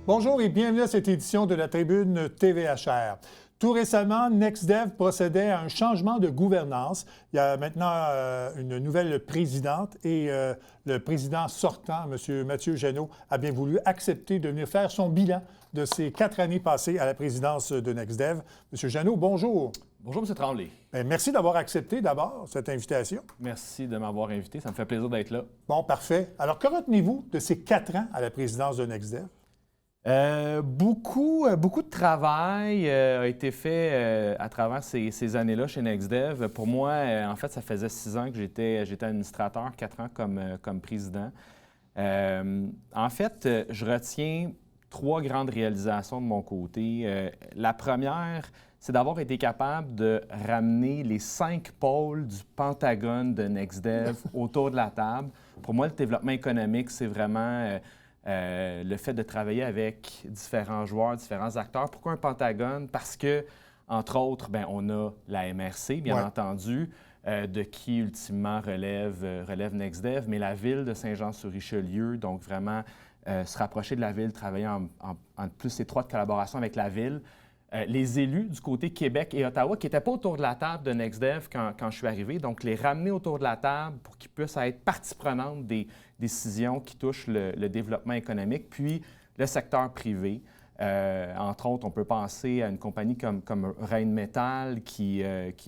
Bonjour et bienvenue à cette édition de la Tribune TVHR. Tout récemment, NextDev procédait à un changement de gouvernance. Il y a maintenant une nouvelle présidente et le président sortant, M. Mathieu Jeannot, a bien voulu accepter de venir faire son bilan de ces 4 années passées à la présidence de NextDev. M. Jeannot, bonjour. Bonjour, M. Tremblay. Bien, merci d'avoir accepté d'abord cette invitation. Merci de m'avoir invité. Ça me fait plaisir d'être là. Bon, parfait. Alors, que retenez-vous de ces 4 ans à la présidence de NextDev? Beaucoup de travail a été fait à travers ces années-là chez NextDev. Pour moi, en fait, ça faisait 6 ans que j'étais administrateur, 4 ans comme président. En fait, je retiens 3 grandes réalisations de mon côté. La première, c'est d'avoir été capable de ramener les 5 pôles du Pentagone de NextDev autour de la table. Pour moi, le développement économique, c'est vraiment le fait de travailler avec différents joueurs, différents acteurs. Pourquoi un Pentagone? Parce que, entre autres, on a la MRC, bien entendu, de qui ultimement relève NextDev, mais la ville de Saint-Jean-sur-Richelieu, donc vraiment se rapprocher de la ville, travailler en plus étroite collaboration avec la ville. Les élus du côté Québec et Ottawa qui n'étaient pas autour de la table de NextDev quand je suis arrivé, donc les ramener autour de la table pour qu'ils puissent être partie prenante des décisions qui touchent le développement économique, puis le secteur privé. Entre autres, on peut penser à une compagnie comme Rheinmetall qui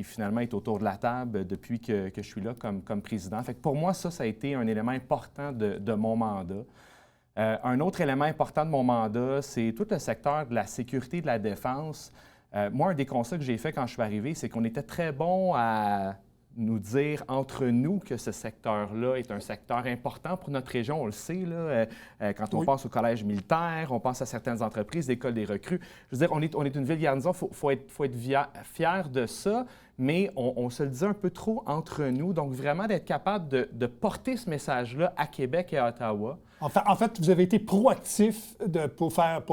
finalement est autour de la table depuis que je suis là comme président. Fait que pour moi, ça a été un élément important de mon mandat. Un autre élément important de mon mandat, c'est tout le secteur de la sécurité et de la défense. Moi, un des constats que j'ai fait quand je suis arrivé, c'est qu'on était très bon à nous dire entre nous que ce secteur-là est un secteur important pour notre région. On le sait, là, quand on pense au collège militaire, on pense à certaines entreprises, l'école des recrues. Je veux dire, on est une ville garnison, il faut être fier de ça, mais on se le dit un peu trop entre nous. Donc, vraiment d'être capable de porter ce message-là à Québec et à Ottawa. En fait, vous avez été proactif pour faire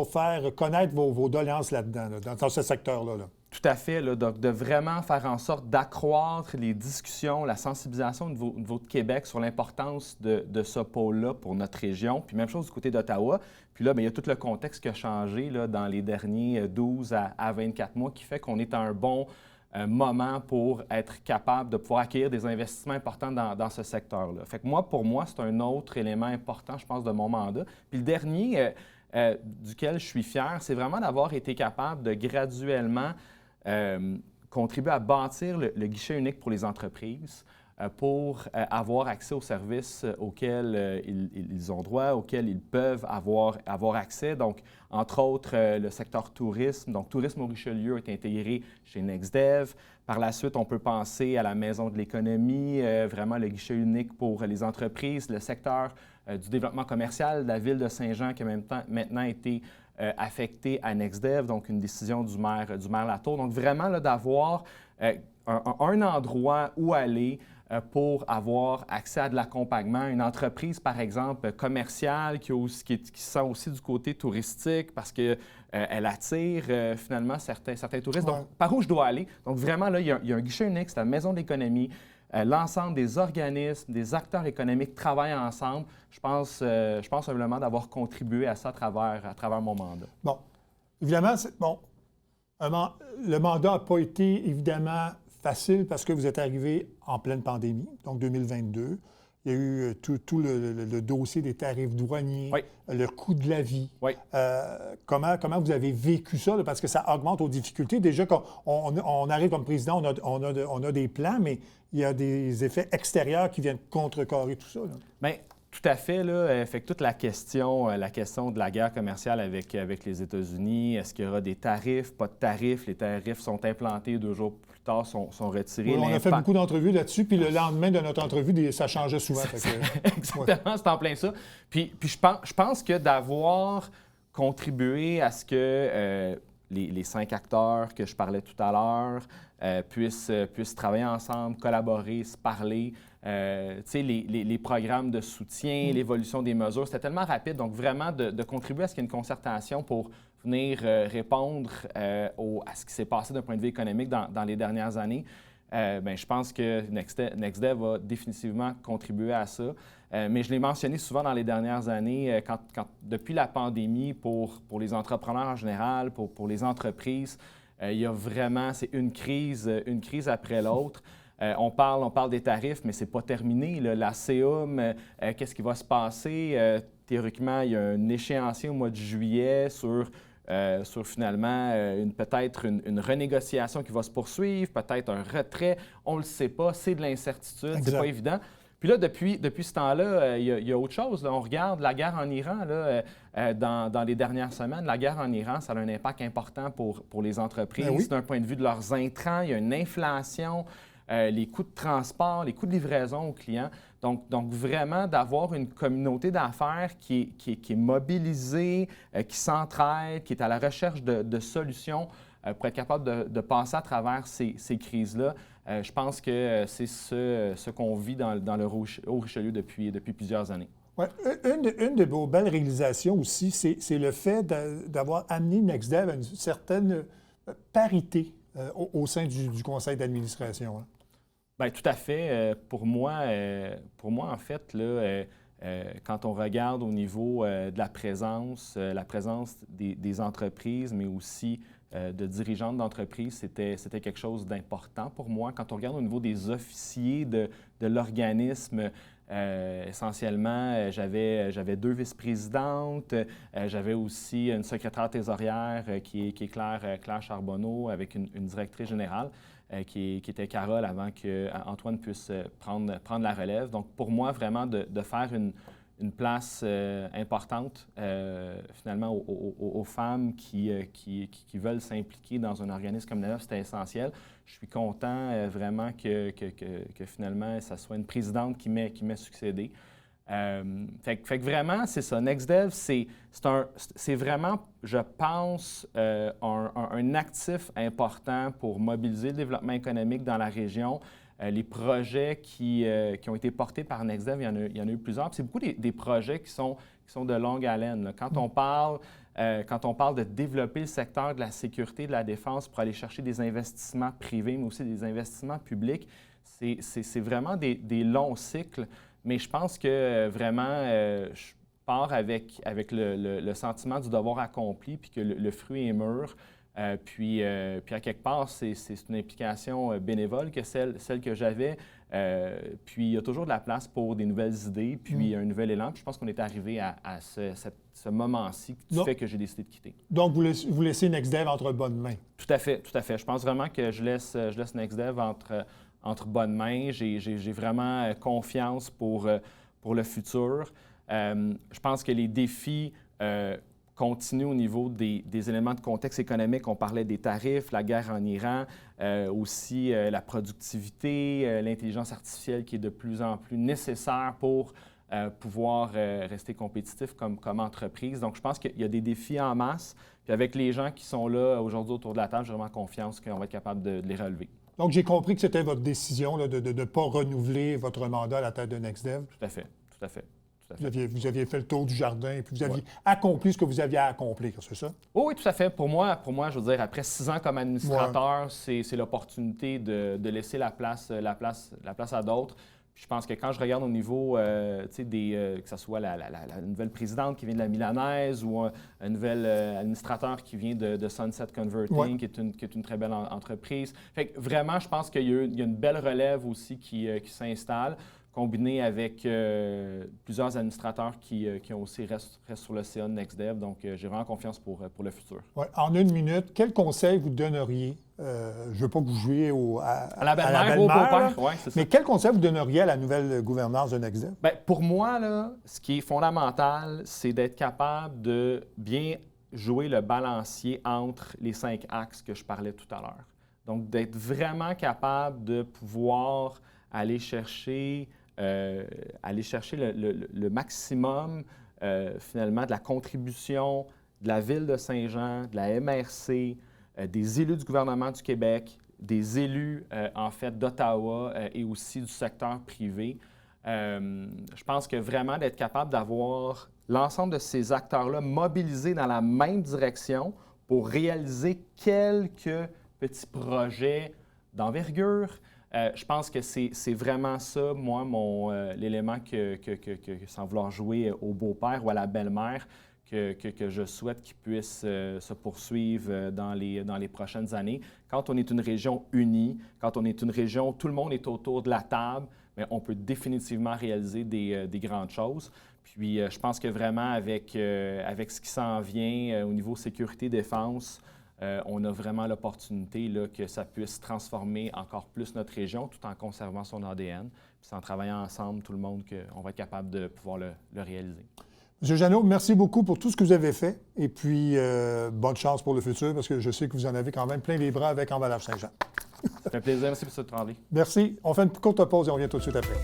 connaître vos doléances là-dedans, dans ce secteur-là. Là. Tout à fait, là, donc de vraiment faire en sorte d'accroître les discussions, la sensibilisation au niveau de Québec sur l'importance de ce pôle-là pour notre région. Puis même chose du côté d'Ottawa. Puis là, il y a tout le contexte qui a changé là, dans les derniers 12 à 24 mois qui fait qu'on est à un bon moment pour être capable de pouvoir accueillir des investissements importants dans ce secteur-là. Fait que pour moi, c'est un autre élément important, je pense, de mon mandat. Puis le dernier duquel je suis fier, c'est vraiment d'avoir été capable de graduellement contribuer à bâtir le guichet unique pour les entreprises pour avoir accès aux services auxquels ils ont droit, auxquels ils peuvent avoir accès. Donc, entre autres, le secteur tourisme. Donc, Tourisme au Richelieu est intégré chez NextDev. Par la suite, on peut penser à la Maison de l'économie, vraiment le guichet unique pour les entreprises, le secteur du développement commercial de la ville de Saint-Jean qui a maintenant été affecté à NextDev, donc une décision du maire Latour. Donc, vraiment, là, d'avoir un endroit où aller pour avoir accès à de l'accompagnement. Une entreprise, par exemple, commerciale qui sent aussi du côté touristique parce qu'elle attire finalement certains touristes. Donc, par où je dois aller? Donc, vraiment, là, il y a un guichet unique, c'est la Maison de l'économie. L'ensemble des organismes, des acteurs économiques travaillent ensemble. Je pense simplement d'avoir contribué à ça à travers mon mandat. Bon, évidemment, le mandat n'a pas été évidemment facile parce que vous êtes arrivé en pleine pandémie, donc 2022. Il y a eu tout le dossier des tarifs douaniers, le coût de la vie. Comment vous avez vécu ça? Là? Parce que ça augmente aux difficultés. Déjà, quand on arrive comme président, on a des plans, mais il y a des effets extérieurs qui viennent contrecarrer tout ça. Là. Bien, tout à fait. Là, fait que toute la question de la guerre commerciale avec les États-Unis, est-ce qu'il y aura des tarifs, pas de tarifs? Les tarifs sont implantés 2 jours plus tard, sont retirés. Oui, on a fait beaucoup d'entrevues là-dessus, puis le lendemain de notre entrevue, ça changeait souvent. Exactement, c'est en plein ça. Puis je pense que d'avoir contribué à ce que les 5 acteurs que je parlais tout à l'heure puissent travailler ensemble, collaborer, se parler. Les programmes de soutien, l'évolution des mesures, c'était tellement rapide. Donc, vraiment, de contribuer à ce qu'il y ait une concertation pour venir répondre à ce qui s'est passé d'un point de vue économique dans les dernières années. Je pense que NextDev a définitivement contribué à ça. mais je l'ai mentionné souvent dans les dernières années, depuis la pandémie, pour les entrepreneurs en général, pour les entreprises, il y a vraiment, c'est une crise après l'autre. On parle des tarifs, mais ce n'est pas terminé. Là. La CEUM, qu'est-ce qui va se passer? Théoriquement, il y a un échéancier au mois de juillet sur finalement peut-être une renégociation qui va se poursuivre, peut-être un retrait. On ne le sait pas, c'est de l'incertitude, c'est pas évident. Puis là, depuis ce temps-là, il y a autre chose. Là. On regarde la guerre en Iran là, dans les dernières semaines. La guerre en Iran, ça a un impact important pour les entreprises. Ben oui. D'un point de vue de leurs intrants, il y a une inflation, les coûts de transport, les coûts de livraison aux clients. Donc vraiment, d'avoir une communauté d'affaires qui est mobilisée, qui s'entraide, qui est à la recherche de solutions pour être capable de passer à travers ces crises-là. Je pense que c'est ce qu'on vit dans le Haut-Richelieu depuis plusieurs années. Ouais. Une de vos belles réalisations aussi, c'est le fait d'avoir amené NextDev à une certaine parité au sein du conseil d'administration. Hein. Bien, tout à fait. Pour moi, en fait, là, quand on regarde au niveau de la présence des entreprises, mais aussi de dirigeantes d'entreprises, c'était quelque chose d'important pour moi. Quand on regarde au niveau des officiers de l'organisme, essentiellement, j'avais 2 vice-présidentes, j'avais aussi une secrétaire thésorière qui est Claire Charbonneau, avec une directrice générale. Qui était Carole avant qu'Antoine puisse prendre la relève. Donc, pour moi, vraiment, de faire une place importante, finalement, aux femmes qui veulent s'impliquer dans un organisme comme NextDev, c'était essentiel. Je suis content vraiment que finalement, ça soit une présidente qui m'ait succédé. Fait que vraiment, c'est ça. NextDev, c'est vraiment, je pense, un actif important pour mobiliser le développement économique dans la région. Les projets qui ont été portés par NextDev, il y en a eu plusieurs. Puis c'est beaucoup des projets qui sont de longue haleine. Là. Quand on parle de développer le secteur de la sécurité et de la défense pour aller chercher des investissements privés, mais aussi des investissements publics, c'est vraiment des longs cycles. Mais je pense que vraiment, je pars avec le sentiment du devoir accompli, puis que le fruit est mûr. Puis à quelque part, c'est une implication bénévole que celle que j'avais. Puis il y a toujours de la place pour des nouvelles idées, puis un nouvel élan. Puis je pense qu'on est arrivé à ce moment-ci qui fait que j'ai décidé de quitter. Donc, vous laissez NextDev entre bonnes mains? Tout à fait. Je pense vraiment que je laisse NextDev entre bonnes mains. J'ai vraiment confiance pour le futur. Je pense que les défis continuent au niveau des éléments de contexte économique. On parlait des tarifs, la guerre en Iran, aussi la productivité, l'intelligence artificielle qui est de plus en plus nécessaire pour pouvoir rester compétitif comme entreprise. Donc, je pense qu'il y a des défis en masse. Puis avec les gens qui sont là aujourd'hui autour de la table, j'ai vraiment confiance qu'on va être capable de les relever. Donc, j'ai compris que c'était votre décision là, de ne pas renouveler votre mandat à la tête de NextDev. Tout à fait. Vous aviez fait le tour du jardin et puis vous aviez accompli ce que vous aviez à accomplir, c'est ça? Oui, tout à fait. Pour moi, je veux dire, après 6 ans comme administrateur, c'est l'opportunité de laisser la place à d'autres. Puis je pense que quand je regarde au niveau, que ce soit la nouvelle présidente qui vient de la Milanaise ou un nouvel administrateur qui vient de Sunset Converting, qui est une très belle entreprise. Fait que vraiment, je pense qu'il y a une belle relève aussi qui s'installe, combinée avec plusieurs administrateurs qui ont aussi restent sur le CA de NextDev. Donc, j'ai vraiment confiance pour le futur. Ouais. En 1 minute, quel conseil vous donneriez? Je ne veux pas que vous jouiez à la belle-mère, au beau-père. Ouais, c'est ça. Mais quel conseil vous donneriez à la nouvelle gouvernance de NextDev? Bien, pour moi, là, ce qui est fondamental, c'est d'être capable de bien jouer le balancier entre les 5 axes que je parlais tout à l'heure. Donc, d'être vraiment capable de pouvoir aller chercher le maximum, finalement, de la contribution de la Ville de Saint-Jean, de la MRC, des élus du gouvernement du Québec, des élus, en fait, d'Ottawa et aussi du secteur privé. Je pense que vraiment d'être capable d'avoir l'ensemble de ces acteurs-là mobilisés dans la même direction pour réaliser quelques petits projets d'envergure, Je pense que c'est vraiment ça, moi, l'élément sans vouloir jouer au beau-père ou à la belle-mère, que je souhaite qu'il puisse se poursuivre dans les prochaines années. Quand on est une région unie, quand on est une région où tout le monde est autour de la table, bien, on peut définitivement réaliser des grandes choses. Puis je pense que vraiment, avec ce qui s'en vient au niveau sécurité-défense, on a vraiment l'opportunité là, que ça puisse transformer encore plus notre région tout en conservant son ADN. Puis c'est en travaillant ensemble, tout le monde, qu'on va être capable de pouvoir le réaliser. M. Jeannot, merci beaucoup pour tout ce que vous avez fait. Et puis, bonne chance pour le futur, parce que je sais que vous en avez quand même plein les bras avec Emballage Saint-Jean. Ça fait plaisir. Merci, M. Tremblay. Merci. On fait une courte pause et on revient tout de suite après.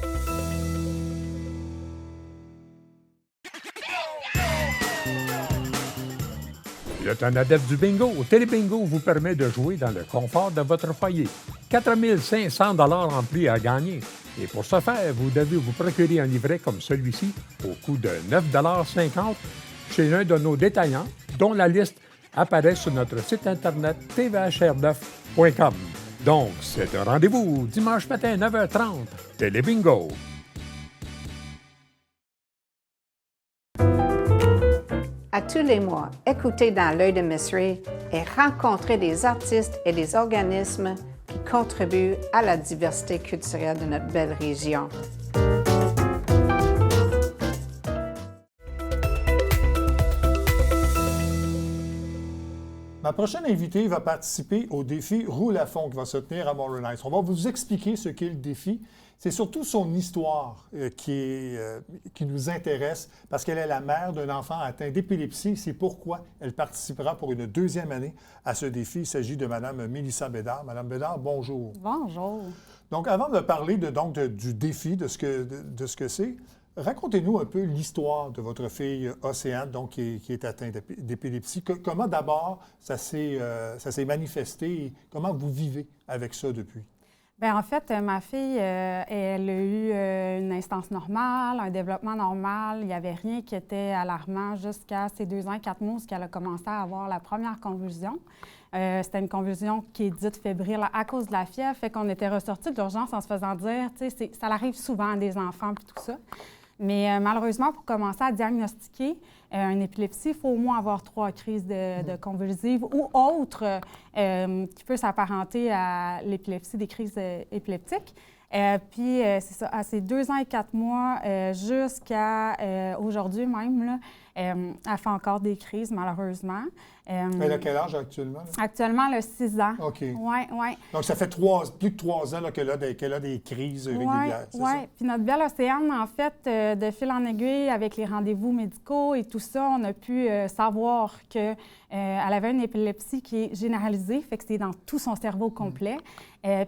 Le temps adepte du bingo, Télébingo vous permet de jouer dans le confort de votre foyer. 4 500 $ en prix à gagner. Et pour ce faire, vous devez vous procurer un livret comme celui-ci au coût de 9,50 $ chez l'un de nos détaillants, dont la liste apparaît sur notre site internet tvhr9.com. Donc, c'est un rendez-vous dimanche matin 9h30. Télébingo. À tous les mois, écoutez Dans l'œil de Miss Ray et rencontrez des artistes et des organismes qui contribuent à la diversité culturelle de notre belle région. Ma prochaine invitée va participer au défi Roule à fond qui va se tenir à Montréal Heights. On va vous expliquer ce qu'est le défi. C'est surtout son histoire qui nous intéresse parce qu'elle est la mère d'un enfant atteint d'épilepsie. C'est pourquoi elle participera pour une deuxième année à ce défi. Il s'agit de Mme Mélissa Bédard. Mme Bédard, bonjour. Bonjour. Donc, avant de parler du défi, de ce que c'est, racontez-nous un peu l'histoire de votre fille Océane, donc, qui est atteinte d'épilepsie. Comment d'abord ça s'est manifesté et comment vous vivez avec ça depuis? Bien, en fait, ma fille, elle a eu une instance normale, un développement normal. Il n'y avait rien qui était alarmant jusqu'à ses 2 ans, 4 mois, où elle a commencé à avoir la première convulsion. C'était une convulsion qui est dite fébrile à cause de la fièvre, fait qu'on était ressortis de l'urgence en se faisant dire, tu sais, ça arrive souvent à des enfants et tout ça. Mais malheureusement, pour commencer à diagnostiquer une épilepsie, il faut au moins avoir 3 crises de convulsives ou autres qui peut s'apparenter à l'épilepsie, des crises épileptiques. Puis, c'est ça, à ces 2 ans et 4 mois, jusqu'à aujourd'hui même, là, elle fait encore des crises, malheureusement. Elle a quel âge actuellement? Là? Actuellement, elle a 6 ans. OK. Oui, oui. Donc, ça fait plus de 3 ans qu'elle a des crises régulières, c'est ça? Oui, puis notre belle Océane, en fait, de fil en aiguille, avec les rendez-vous médicaux et tout ça, on a pu savoir qu'elle avait une épilepsie qui est généralisée, fait que c'est dans tout son cerveau complet,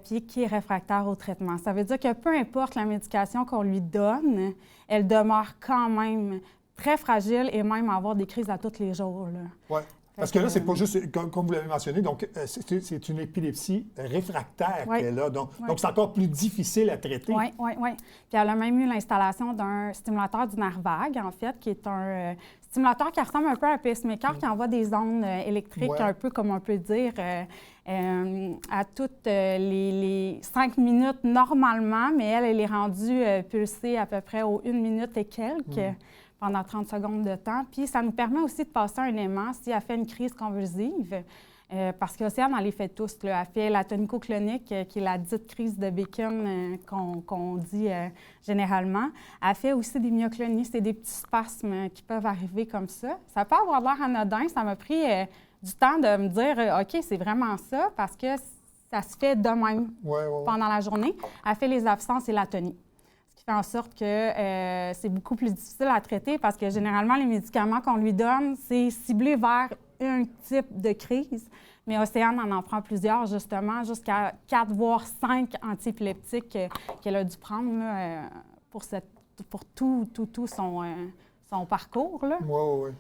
puis qui est réfractaire au traitement. Ça veut dire que peu importe la médication qu'on lui donne, elle demeure quand même très fragile et même avoir des crises à tous les jours. Oui. Parce que là, c'est pas juste, comme vous l'avez mentionné, donc c'est une épilepsie réfractaire qu'elle a. Donc c'est encore plus difficile à traiter. Oui, oui, oui. Puis elle a même eu l'installation d'un stimulateur du nerf vague, en fait, qui est un stimulateur qui ressemble un peu à un pacemaker, qui envoie des ondes électriques, un peu comme on peut dire, à toutes les 5 minutes normalement, mais elle est rendue pulsée à peu près aux 1 minute et quelques. Pendant 30 secondes de temps. Puis ça nous permet aussi de passer un aimant si elle fait une crise convulsive, parce qu'Océane, elle les fait tous. Là. Elle fait la tonico-clonique, qui est la dite crise de Bacon qu'on dit généralement. Elle fait aussi des myoclonies, c'est des petits spasmes qui peuvent arriver comme ça. Ça peut avoir l'air anodin. Ça m'a pris du temps de me dire, OK, c'est vraiment ça, parce que ça se fait de même pendant la journée. Elle fait les absences et l'atonie. Qui fait en sorte que c'est beaucoup plus difficile à traiter parce que généralement, les médicaments qu'on lui donne, c'est ciblé vers un type de crise. Mais Océane en prend plusieurs, justement, jusqu'à 4 voire 5 antiépileptiques qu'elle a dû prendre là, pour tout son parcours. Oui, oui, oui.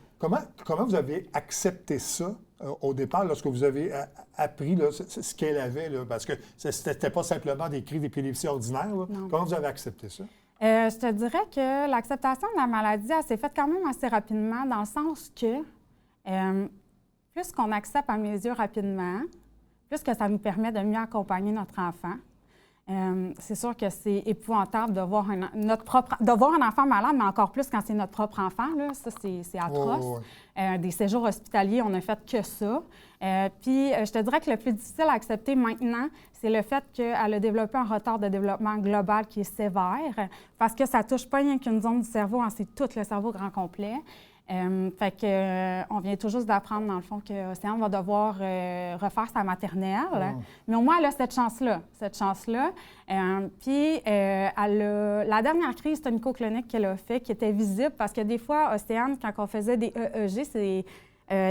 Comment vous avez accepté ça au départ, lorsque vous avez appris là, ce qu'elle avait? Là, parce que ce n'était pas simplement des crises d'épilepsie ordinaires. Comment vous avez accepté ça? Je te dirais que l'acceptation de la maladie, elle s'est faite quand même assez rapidement, dans le sens que plus qu'on accepte à mes yeux rapidement, plus que ça nous permet de mieux accompagner notre enfant. C'est sûr que c'est épouvantable de voir un enfant malade, mais encore plus quand c'est notre propre enfant. Là, ça, c'est atroce. Des séjours hospitaliers, on n'a fait que ça. Puis, je te dirais que le plus difficile à accepter maintenant, c'est le fait qu'elle a développé un retard de développement global qui est sévère, parce que ça ne touche pas rien qu'une zone du cerveau, c'est tout le cerveau grand complet. Fait que, on vient tout juste d'apprendre, dans le fond, qu'Océane va devoir refaire sa maternelle. Mais au moins, elle a cette chance-là. Puis, la dernière crise tonico-clonique qu'elle a fait, qui était visible, parce que des fois, Océane, quand on faisait des EEG, c'est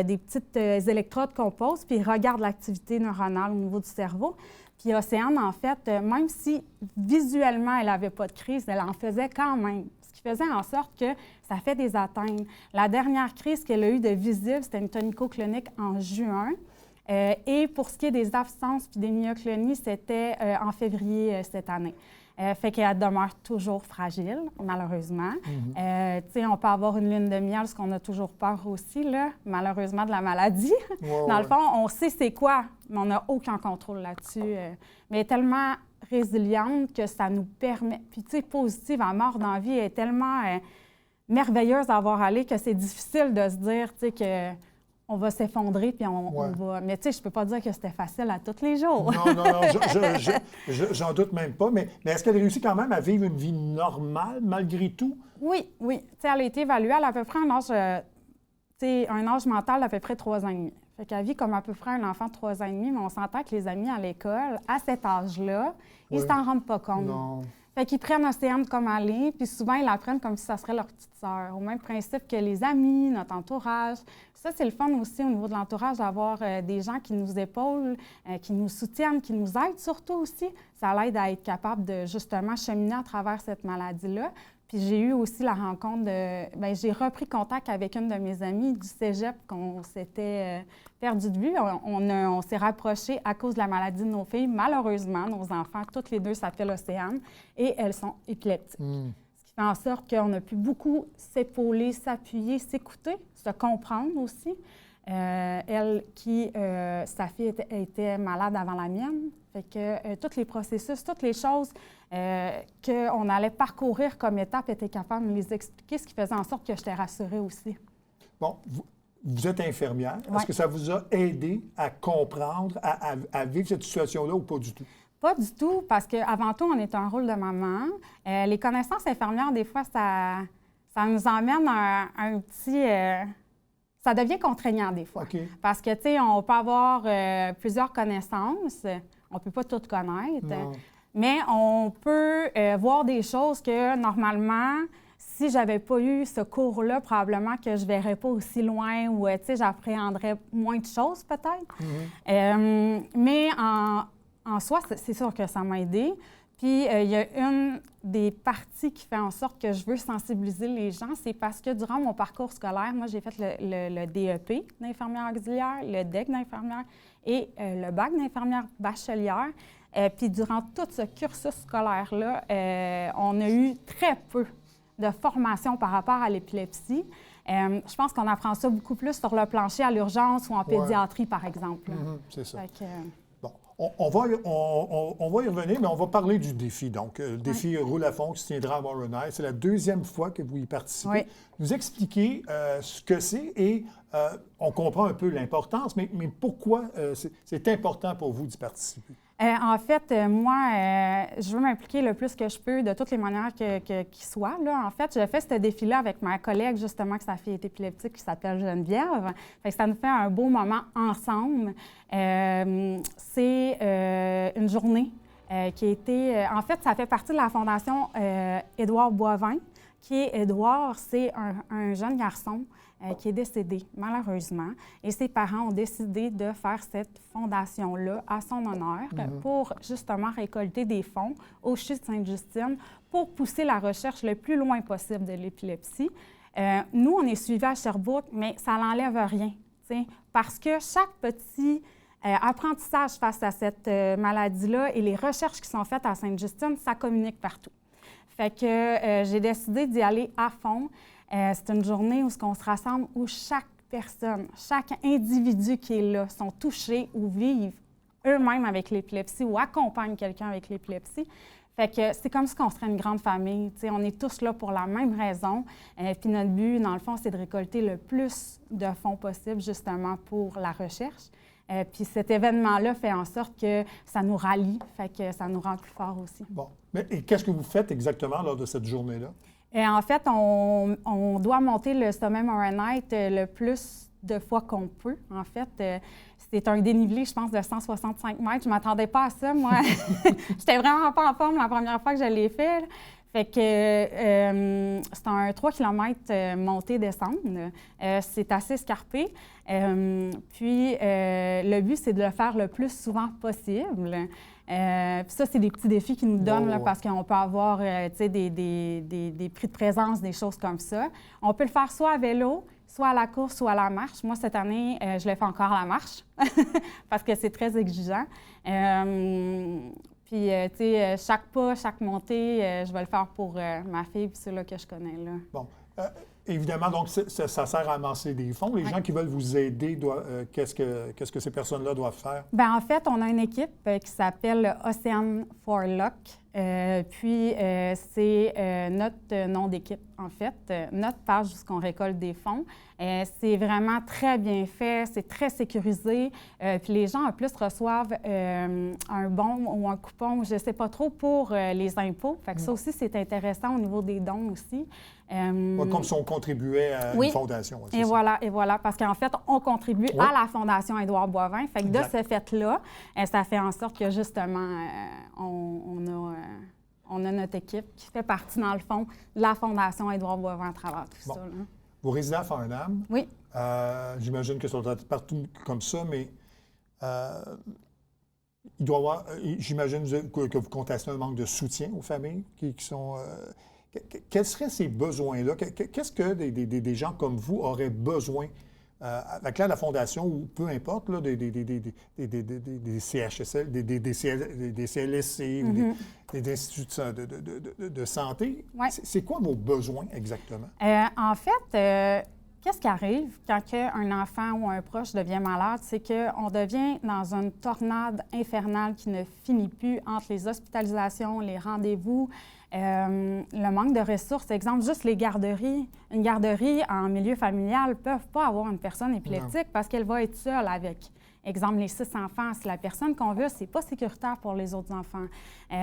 des petites électrodes qu'on pose, puis ils regardent l'activité neuronale au niveau du cerveau. Puis Océane, en fait, même si visuellement, elle n'avait pas de crise, elle en faisait quand même. Ce qui faisait en sorte que ça fait des atteintes. La dernière crise qu'elle a eue de visible, c'était une tonico-clonique en juin. Et pour ce qui est des absences puis des myoclonies, c'était en février cette année. Fait qu'elle demeure toujours fragile, malheureusement. On peut avoir une lune de miel, ce qu'on a toujours peur aussi, là, malheureusement, de la maladie. Dans le fond, on sait c'est quoi, mais on n'a aucun contrôle là-dessus. Mais elle est tellement résiliente que ça nous permet... Puis, tu sais, positive à mort dans la vie, elle est tellement merveilleuse à voir aller que c'est difficile de se dire, tu sais, que... on va s'effondrer, puis on va... Mais tu sais, je peux pas dire que c'était facile à tous les jours. Non, j'en doute même pas. Mais est-ce qu'elle réussit quand même à vivre une vie normale, malgré tout? Oui. Tu sais, elle a été évaluée à peu près un âge mental d'à peu près 3 ans et demi. Fait qu'elle vit comme à peu près un enfant de 3 ans et demi, mais on s'entend que les amis à l'école, à cet âge-là, ils ne s'en rendent pas compte. Non. Fait qu'ils prennent Océane comme elle est, puis souvent, ils la prennent comme si ça serait leur petite sœur, au même principe que les amis, notre entourage. Ça, c'est le fun aussi au niveau de l'entourage, d'avoir des gens qui nous épaulent, qui nous soutiennent, qui nous aident surtout aussi. Ça l'aide à être capable de, justement, cheminer à travers cette maladie-là. Puis j'ai eu aussi la rencontre de... j'ai repris contact avec une de mes amies du cégep qu'on s'était perdu de vue. On s'est rapprochés à cause de la maladie de nos filles. Malheureusement, nos enfants, toutes les deux s'appellent Océane et elles sont épileptiques. Ce qui fait en sorte qu'on a pu beaucoup s'épauler, s'appuyer, s'écouter, se comprendre aussi. Elle sa fille était malade avant la mienne. Fait que tous les processus, toutes les choses qu'on allait parcourir comme étape étaient capables de me les expliquer, ce qui faisait en sorte que j'étais rassurée aussi. Bon, vous êtes infirmière. Ouais. Est-ce que ça vous a aidé à comprendre, à vivre cette situation-là ou pas du tout? Pas du tout, parce qu'avant tout, on est un rôle de maman. Les connaissances infirmières, des fois, ça nous emmène un petit... ça devient contraignant des fois. Okay. Parce que, tu sais, on peut avoir plusieurs connaissances. On ne peut pas toutes connaître. Non. Mais on peut voir des choses que, normalement, si je n'avais pas eu ce cours-là, probablement que je ne verrais pas aussi loin ou, tu sais, j'appréhenderais moins de choses, peut-être. Mais en soi, c'est sûr que ça m'a aidée. Puis, il y a une des parties qui fait en sorte que je veux sensibiliser les gens, c'est parce que durant mon parcours scolaire, moi, j'ai fait le DEP d'infirmière auxiliaire, le DEC d'infirmière et le bac d'infirmière bachelière. Puis, durant tout ce cursus scolaire-là, on a eu très peu de formation par rapport à l'épilepsie. Je pense qu'on apprend ça beaucoup plus sur le plancher à l'urgence ou en pédiatrie, par exemple. C'est ça. Fait que, Bon, on va y revenir, mais on va parler du défi. Donc, le défi Roule à fond qui se tiendra à Moroni. C'est la 2e fois que vous y participez. Oui. Nous expliquer ce que c'est et on comprend un peu l'importance, mais pourquoi c'est important pour vous d'y participer? En fait, moi, je veux m'impliquer le plus que je peux de toutes les manières qui soient. Là. En fait, je fais ce défi-là avec ma collègue, justement, que sa fille est épileptique, qui s'appelle Geneviève. Fait que ça nous fait un beau moment ensemble. C'est une journée qui a été... en fait, ça fait partie de la Fondation Édouard Boivin, qui est Édouard, c'est un jeune garçon qui est décédé, malheureusement. Et ses parents ont décidé de faire cette fondation-là à son honneur pour justement récolter des fonds au CHU de Sainte-Justine pour pousser la recherche le plus loin possible de l'épilepsie. Nous, on est suivis à Sherbrooke, mais ça n'enlève rien, t'sais, parce que chaque petit apprentissage face à cette maladie-là et les recherches qui sont faites à Sainte-Justine, ça communique partout. Fait que j'ai décidé d'y aller à fond. C'est une journée où on se rassemble, où chaque personne, chaque individu qui est là sont touchés ou vivent eux-mêmes avec l'épilepsie ou accompagnent quelqu'un avec l'épilepsie. Fait que c'est comme si on serait une grande famille. T'sais, on est tous là pour la même raison. Puis notre but, dans le fond, c'est de récolter le plus de fonds possible justement pour la recherche. Puis cet événement-là fait en sorte que ça nous rallie, fait que ça nous rend plus forts aussi. Bon. Mais et qu'est-ce que vous faites exactement lors de cette journée-là? En fait, on doit monter le sommet Moronite le plus de fois qu'on peut. En fait, c'est un dénivelé, je pense, de 165 mètres. Je ne m'attendais pas à ça, moi. J'étais vraiment pas en forme la première fois que je l'ai fait. Fait que c'est un 3 km montée-descendre. C'est assez escarpé. Puis, le but, c'est de le faire le plus souvent possible. Puis ça, c'est des petits défis qu'ils nous donnent là, parce qu'on peut avoir des prix de présence, des choses comme ça. On peut le faire soit à vélo, soit à la course, soit à la marche. Moi, cette année, je le fais encore à la marche parce que c'est très exigeant. Puis, tu sais, chaque pas, chaque montée, je vais le faire pour ma fille puis ceux-là que je connais, là. Bon. Évidemment, donc, ça sert à amasser des fonds. Les gens qui veulent vous aider, qu'est-ce que ces personnes-là doivent faire? Bien, en fait, on a une équipe qui s'appelle Ocean for Luck. Puis, c'est notre nom d'équipe, en fait, notre page où on récolte des fonds. C'est vraiment très bien fait, c'est très sécurisé. Puis les gens, en plus, reçoivent un bon ou un coupon, je ne sais pas trop, pour les impôts. Fait que ça aussi, c'est intéressant au niveau des dons aussi. Comme si on contribuait à une fondation. Et voilà, parce qu'en fait, on contribue à la Fondation Édouard Boivin. Fait que de ce fait-là, ça fait en sorte que, justement, on a notre équipe qui fait partie, dans le fond, de la Fondation Édouard Boivin à travers tout ça. Là. Vous résidez à Farnham. Oui. J'imagine que ça doit être partout comme ça, mais il doit y avoir, j'imagine que vous contestez un manque de soutien aux familles qui sont... quels seraient ces besoins-là? Qu'est-ce que des gens comme vous auraient besoin avec la Fondation ou peu importe, là, des CHSL, des CLSC, ou des instituts de santé? Ouais. C'est quoi vos besoins exactement? En fait, qu'est-ce qui arrive quand un enfant ou un proche devient malade? C'est qu'on devient dans une tornade infernale qui ne finit plus entre les hospitalisations, les rendez-vous, le manque de ressources. Exemple, juste les garderies. Une garderie en milieu familial ne peuvent pas avoir une personne épileptique parce qu'elle va être seule avec, exemple, les 6 enfants. Si la personne qu'on veut, c'est pas sécuritaire pour les autres enfants.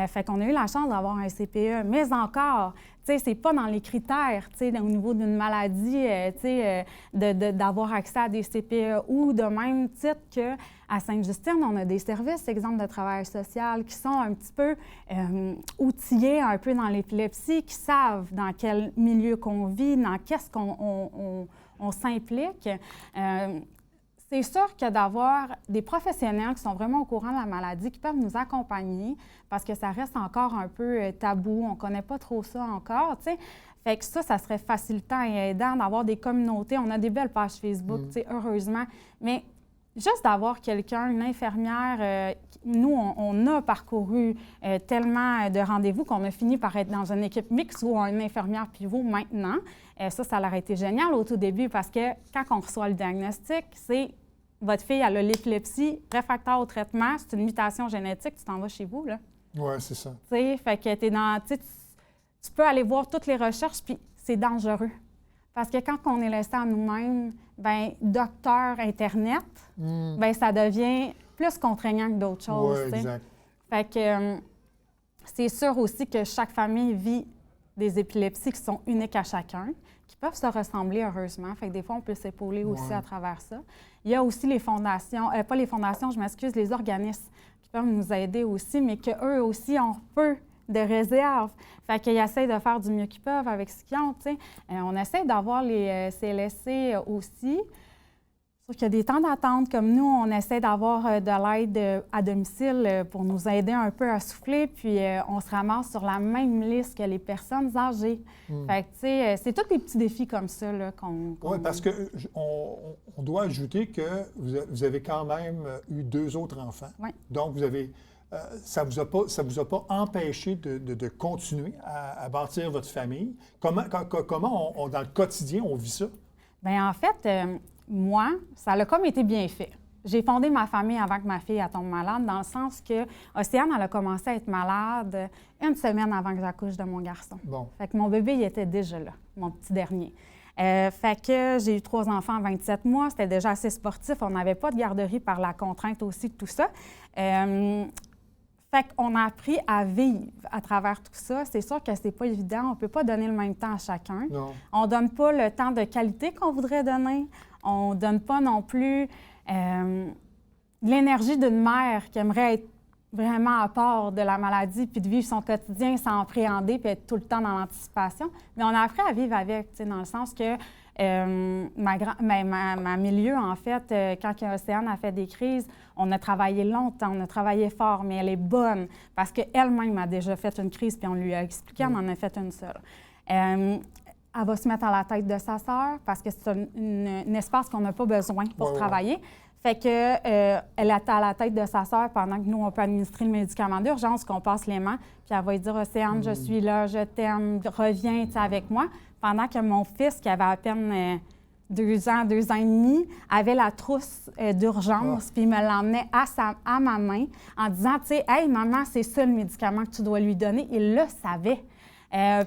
Fait qu'on a eu la chance d'avoir un CPE, mais encore, tu sais, c'est pas dans les critères, tu sais, au niveau d'une maladie, tu sais, d'avoir accès à des CPE ou de même titre qu'à Sainte-Justine, on a des services, exemple de travail social, qui sont un petit peu outillés un peu dans l'épilepsie, qui savent dans quel milieu qu'on vit, dans qu'est-ce qu'on s'implique. C'est sûr que d'avoir des professionnels qui sont vraiment au courant de la maladie, qui peuvent nous accompagner, parce que ça reste encore un peu tabou, on ne connaît pas trop ça encore, tu sais. Fait que ça serait facilitant et aidant d'avoir des communautés. On a des belles pages Facebook, tu sais, heureusement. Mais juste d'avoir quelqu'un, une infirmière, nous, on a parcouru tellement de rendez-vous qu'on a fini par être dans une équipe mixte ou une infirmière pivot maintenant. Ça aurait été génial au tout début parce que quand on reçoit le diagnostic, c'est votre fille, elle a l'épilepsie, réfractaire au traitement, c'est une mutation génétique, tu t'en vas chez vous, là. Oui, c'est ça. Tu sais, fait que t'es dans... Tu peux aller voir toutes les recherches, puis c'est dangereux. Parce que quand on est laissé à nous-mêmes, bien, docteur Internet, bien, ça devient plus contraignant que d'autres choses. Oui, exact. Fait que c'est sûr aussi que chaque famille vit des épilepsies qui sont uniques à chacun, qui peuvent se ressembler heureusement. Fait que des fois, on peut s'épauler aussi à travers ça. Il y a aussi les fondations, pas les fondations, je m'excuse, les organismes qui peuvent nous aider aussi, mais qu'eux aussi ont peu de réserve. Fait qu'ils essayent de faire du mieux qu'ils peuvent avec ce qu'ils ont, tu sais. On essaie d'avoir les CLSC aussi. Sauf qu'il y a des temps d'attente. Comme nous, on essaie d'avoir de l'aide à domicile pour nous aider un peu à souffler, puis on se ramasse sur la même liste que les personnes âgées. Fait que, tu sais, c'est tous des petits défis comme ça, là, qu'on... Oui, parce qu'on doit ajouter que vous avez quand même eu 2 autres enfants. Oui. Donc, vous avez... ça ne vous a pas empêché de continuer à bâtir votre famille? Comment dans le quotidien, on vit ça? Bien, en fait, moi, ça a comme été bien fait. j'ai fondé ma famille avant que ma fille elle tombe malade, dans le sens que Océane, elle a commencé à être malade une semaine avant que j'accouche de mon garçon. Bon. Fait que mon bébé, il était déjà là, mon petit dernier. Fait que j'ai eu 3 enfants à 27 mois. C'était déjà assez sportif. On n'avait pas de garderie par la contrainte aussi de tout ça. Fait qu'on a appris à vivre à travers tout ça. C'est sûr que c'est pas évident. On ne peut pas donner le même temps à chacun. Non. On ne donne pas le temps de qualité qu'on voudrait donner. On ne donne pas non plus l'énergie d'une mère qui aimerait être vraiment à part de la maladie puis de vivre son quotidien sans appréhender puis être tout le temps dans l'anticipation. Mais on a appris à vivre avec, dans le sens que ma milieu, en fait, quand Océane a fait des crises, on a travaillé longtemps, on a travaillé fort, mais elle est bonne parce qu'elle-même a déjà fait une crise, puis on lui a expliqué, on en a fait une seule. Elle va se mettre à la tête de sa sœur parce que c'est un espace qu'on n'a pas besoin pour travailler. Fait que elle est à la tête de sa sœur pendant que nous, on peut administrer le médicament d'urgence, qu'on passe l'aimant, puis elle va lui dire « Océane, je suis là, je t'aime, reviens avec moi », pendant que mon fils, qui avait à peine 2 ans, 2 ans et demi, avait la trousse d'urgence, puis il me l'emmenait à ma main en disant, tu sais, « Hey, maman, c'est ça le médicament que tu dois lui donner. » Il le savait.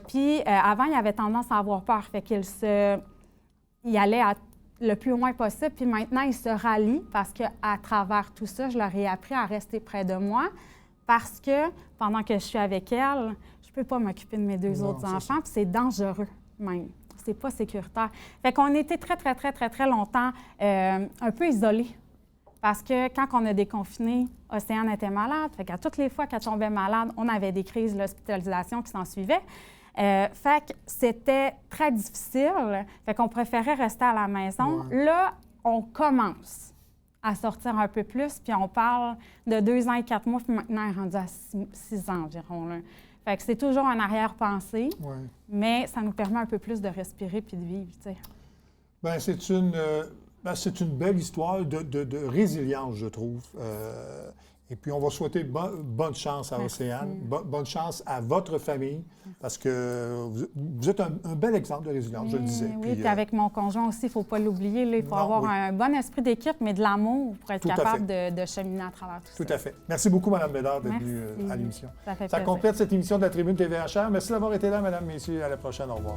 Puis avant, il avait tendance à avoir peur, fait qu'il il allait le plus loin possible. Puis maintenant, il se rallie parce qu'à travers tout ça, je leur ai appris à rester près de moi parce que pendant que je suis avec elle, je ne peux pas m'occuper de mes 2 autres enfants, puis c'est dangereux même. C'est pas sécuritaire. Fait qu'on était très longtemps un peu isolés. Parce que quand on a déconfiné, Océane était malade. Fait qu'à toutes les fois qu'elle tombait malade, on avait des crises d'hospitalisation qui s'en suivaient. Fait que c'était très difficile. Fait qu'on préférait rester à la maison. Ouais. Là, on commence à sortir un peu plus, puis on parle de 2 ans et 4 mois, puis maintenant, elle est rendue à 6 ans environ. Là. Fait que c'est toujours un arrière-pensée, mais ça nous permet un peu plus de respirer puis de vivre, tu sais. Bien, c'est une belle histoire de résilience, je trouve. Et puis, on va souhaiter bonne chance à Océane, bonne chance à votre famille, parce que vous êtes un bel exemple de résilience, je le disais. Oui, puis avec mon conjoint aussi, il ne faut pas l'oublier. Il faut avoir un bon esprit d'équipe, mais de l'amour pour être capable de cheminer à travers tout ça. Tout à fait. Merci beaucoup, Mme Bédard, d'être venue à l'émission. Ça fait plaisir. Ça complète cette émission de la Tribune TVHR. Merci d'avoir été là, Mesdames, Messieurs. À la prochaine. Au revoir.